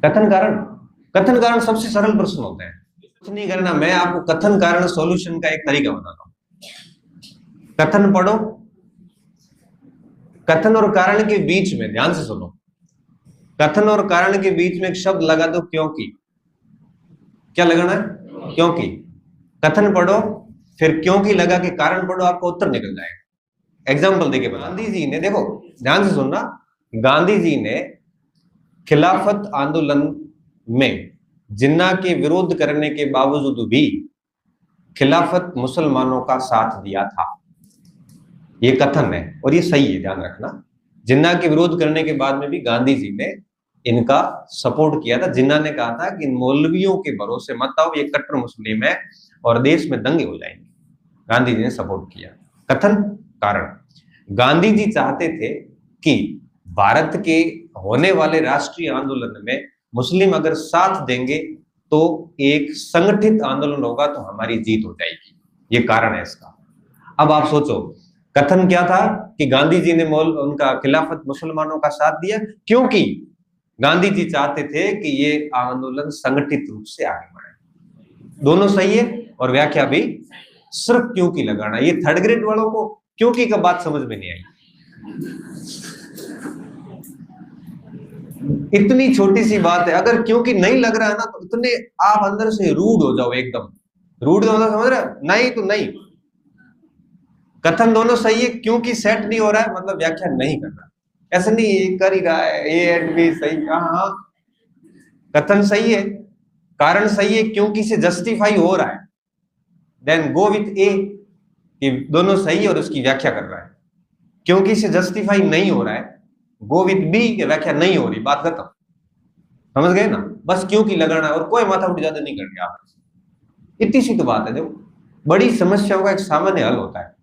कथन कारण, कथन कारण सबसे सरल प्रश्न होता है, कुछ नहीं करना। मैं आपको कथन कारण सॉल्यूशन का एक तरीका बताता हूं। कथन पढ़ो, कथन और कारण के बीच में ध्यान से सुनो, कथन और कारण के बीच में एक शब्द लगा दो, क्योंकि। क्या लगाना है? क्योंकि। कथन पढ़ो, फिर क्योंकि लगा के कारण पढ़ो, आपको उत्तर निकल जाएगा। एग्जाम्पल देके बता। गांधी जी ने, देखो ध्यान से सुनना, गांधी जी ने खिलाफत आंदोलन में जिन्ना के विरोध करने के बावजूद भी खिलाफत मुसलमानों का साथ दिया था। ये कथन है और ये सही है, ध्यान रखना। जिन्ना के विरोध करने के बाद में भी गांधी जी ने इनका सपोर्ट किया था। जिन्ना ने कहा था कि इन मौलवियों के भरोसे मत आओ, ये कट्टर मुस्लिम है और देश में दंगे हो जाएंगे। गांधी जी ने सपोर्ट किया। कथन कारण, गांधी जी चाहते थे कि भारत के होने वाले राष्ट्रीय आंदोलन में मुस्लिम अगर साथ देंगे तो एक संगठित आंदोलन होगा, तो हमारी जीत हो जाएगी। ये कारण है इसका। अब आप सोचो, कथन क्या था कि गांधी जी ने उनका खिलाफत मुसलमानों का साथ दिया क्योंकि गांधी जी चाहते थे कि ये आंदोलन संगठित रूप से आगे बढ़े। दोनों सही है और व्याख्या भी सिर्फ क्योंकि लगाना। ये थर्ड ग्रेड वालों को क्योंकि का बात समझ में नहीं आई। इतनी छोटी सी बात है, अगर क्योंकि नहीं लग रहा है ना, तो इतने आप अंदर से रूड हो जाओ, एकदम रूड हो जाओ, समझ रहे? नहीं तो नहीं। कथन दोनों सही है, क्योंकि सेट नहीं हो रहा है मतलब व्याख्या नहीं कर रहा। ऐसा नहीं कर ही रहा है, ए एंड बी सही। हाँ, कथन सही है, कारण सही है, क्योंकि से जस्टिफाई हो रहा है, देन गो विथ ए कि दोनों सही है और उसकी व्याख्या कर रहा है। क्योंकि से जस्टिफाई नहीं हो रहा है, गो विथ बी की व्याख्या नहीं हो रही, बात खत्म। समझ गए ना? बस क्योंकि लगाना है और कोई माथा उठ ज्यादा नहीं करनी आप। इतनी सी तो बात है। देखो, बड़ी समस्याओं का एक सामान्य हल होता है।